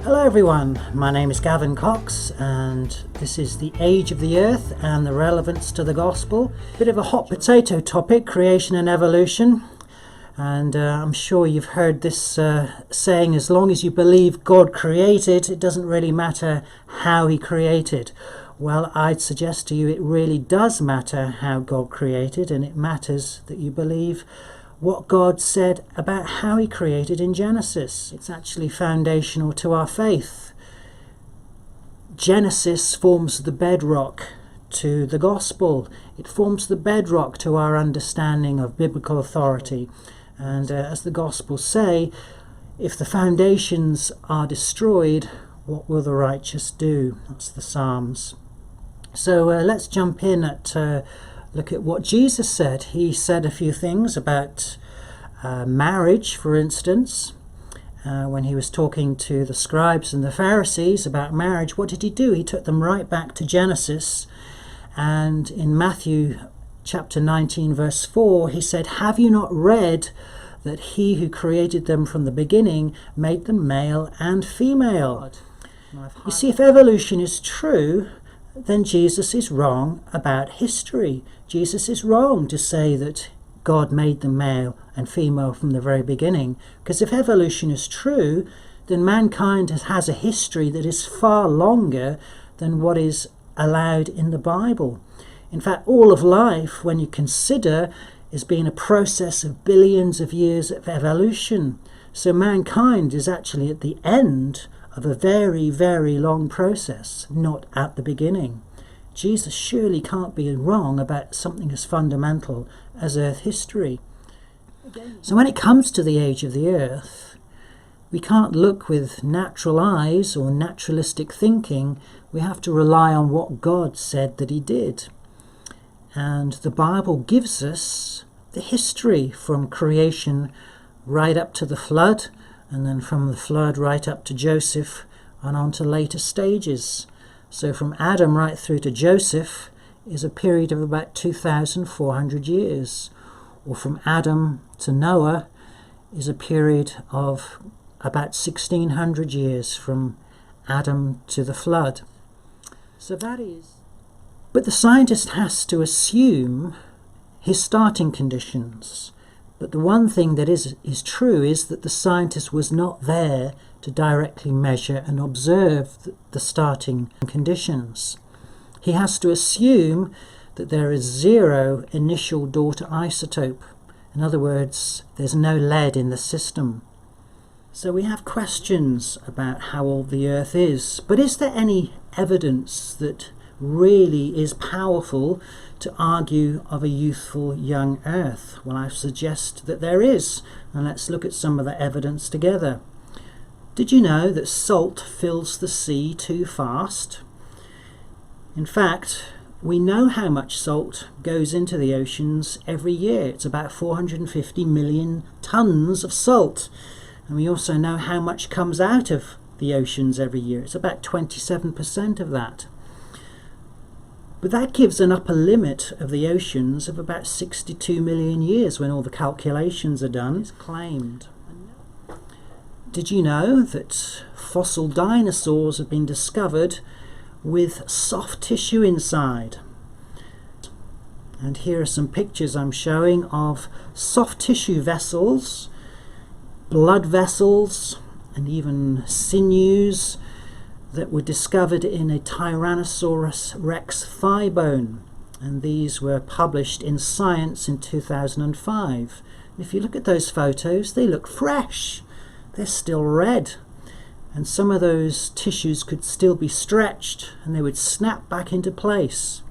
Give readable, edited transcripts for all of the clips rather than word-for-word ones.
Hello everyone, my name is Gavin Cox and this is the age of the earth and the relevance to the gospel. Bit of a hot potato topic, creation and evolution. And I'm sure you've heard this saying, as long as you believe God created, it doesn't really matter how he created. Well, I'd suggest to you it really does matter how God created, and it matters that you believe what God said about how he created in Genesis. It's actually foundational to our faith. Genesis forms the bedrock to the gospel. It forms the bedrock to our understanding of biblical authority. And as the Gospels say, if the foundations are destroyed, what will the righteous do? That's the Psalms. So let's jump in at look at what Jesus said. He said a few things about marriage, for instance. When he was talking to the scribes and the Pharisees about marriage, what did he do? He took them right back to Genesis. And in Matthew chapter 19 verse 4, he said, "Have you not read that he who created them from the beginning made them male and female?" You see, if evolution is true, then Jesus is wrong about history. Jesus is wrong to say that God made them male and female from the very beginning. Because if evolution is true, then mankind has a history that is far longer than what is allowed in the Bible. In fact, all of life, when you consider, is being a process of billions of years of evolution. So mankind is actually at the end of a very, very long process, not at the beginning. Jesus surely can't be wrong about something as fundamental as Earth history. So when it comes to the age of the Earth, we can't look with natural eyes or naturalistic thinking. We have to rely on what God said that he did. And the Bible gives us the history from creation right up to the flood, and then from the flood right up to Joseph and on to later stages. So from Adam right through to Joseph is a period of about 2,400 years. Or from Adam to Noah is a period of about 1,600 years from Adam to the flood. So that is... But the scientist has to assume his starting conditions. But the one thing that is true is that the scientist was not there to directly measure and observe the starting conditions. He has to assume that there is zero initial daughter isotope. In other words, there's no lead in the system. So we have questions about how old the Earth is. But is there any evidence that really is powerful to argue of a youthful young Earth? Well, I suggest that there is, and let's look at some of the evidence together. Did you know that salt fills the sea too fast? In fact, we know how much salt goes into the oceans every year. It's about 450 million tons of salt. And we also know how much comes out of the oceans every year. It's about 27% of that. But that gives an upper limit of the oceans of about 62 million years when all the calculations are done. It's claimed. Did you know that fossil dinosaurs have been discovered with soft tissue inside? And here are some pictures I'm showing of soft tissue vessels, blood vessels, and even sinews that were discovered in a Tyrannosaurus rex thigh bone, and these were published in Science in 2005. If you look at those photos, they look fresh. They're still red, and some of those tissues could still be stretched and they would snap back into place.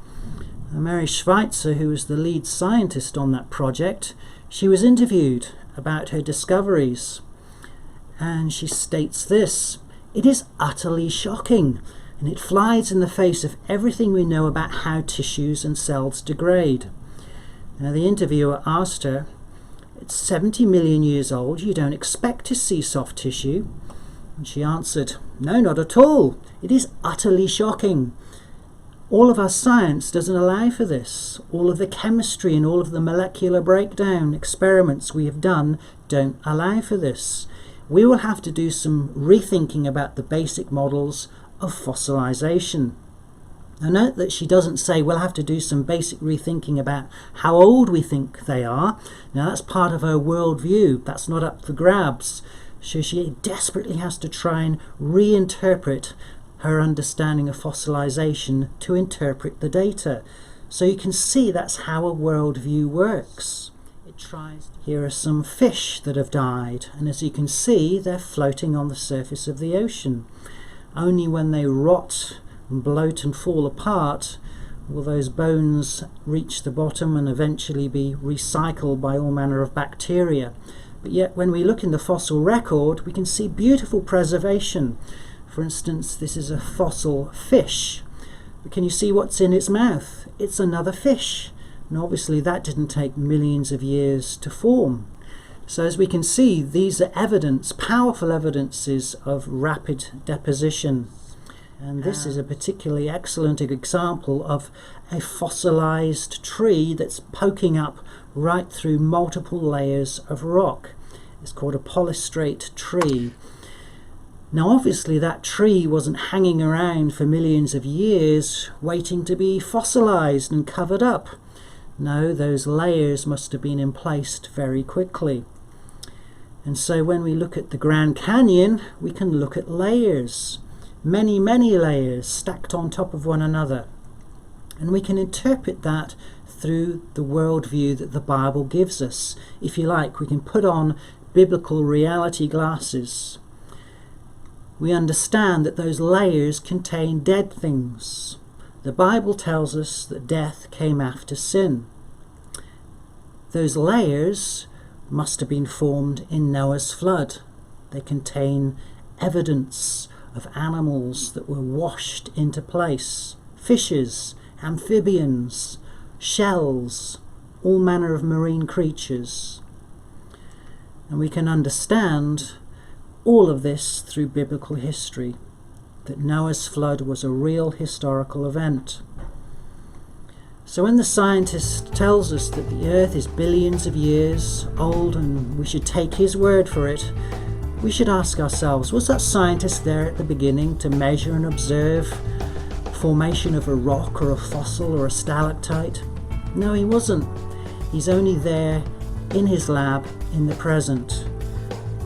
Mary Schweitzer, who was the lead scientist on that project, she was interviewed about her discoveries, and she states this: "It is utterly shocking, and it flies in the face of everything we know about how tissues and cells degrade. Now the interviewer asked her, "It's 70 million years old, you don't expect to see soft tissue?" And she answered, "No, not at all. It is utterly shocking. All of our science doesn't allow for this. All of the chemistry and all of the molecular breakdown experiments we have done don't allow for this. We will have to do some rethinking about the basic models of fossilization." Now note that she doesn't say we'll have to do some basic rethinking about how old we think they are. Now that's part of her worldview. That's not up for grabs. So she desperately has to try and reinterpret her understanding of fossilization to interpret the data. So you can see that's how a worldview works. Here are some fish that have died, and as you can see, they're floating on the surface of the ocean. Only when they rot and bloat and fall apart will those bones reach the bottom and eventually be recycled by all manner of bacteria. But yet when we look in the fossil record, we can see beautiful preservation. For instance, this is a fossil fish. But can you see what's in its mouth? It's another fish. And obviously that didn't take millions of years to form. So as we can see, these are evidence, powerful evidences of rapid deposition. And this is a particularly excellent example of a fossilized tree that's poking up right through multiple layers of rock. It's called a polystrate tree. Now obviously that tree wasn't hanging around for millions of years waiting to be fossilized and covered up. No, those layers must have been in place very quickly. And so when we look at the Grand Canyon, we can look at layers. Many, many layers stacked on top of one another. And we can interpret that through the worldview that the Bible gives us. If you like, we can put on biblical reality glasses. We understand that those layers contain dead things. The Bible tells us that death came after sin. Those layers must have been formed in Noah's flood. They contain evidence of animals that were washed into place, fishes, amphibians, shells, all manner of marine creatures. And we can understand all of this through biblical history, that Noah's flood was a real historical event. So when the scientist tells us that the earth is billions of years old and we should take his word for it, we should ask ourselves, was that scientist there at the beginning to measure and observe formation of a rock or a fossil or a stalactite? No, he wasn't. He's only there in his lab in the present.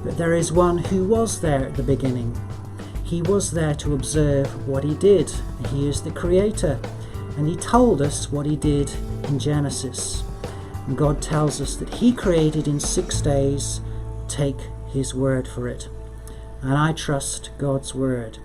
But there is one who was there at the beginning. He was there to observe what he did. He is the creator, and he told us what he did in Genesis. And God tells us that he created in 6 days. Take his word for it. And I trust God's word.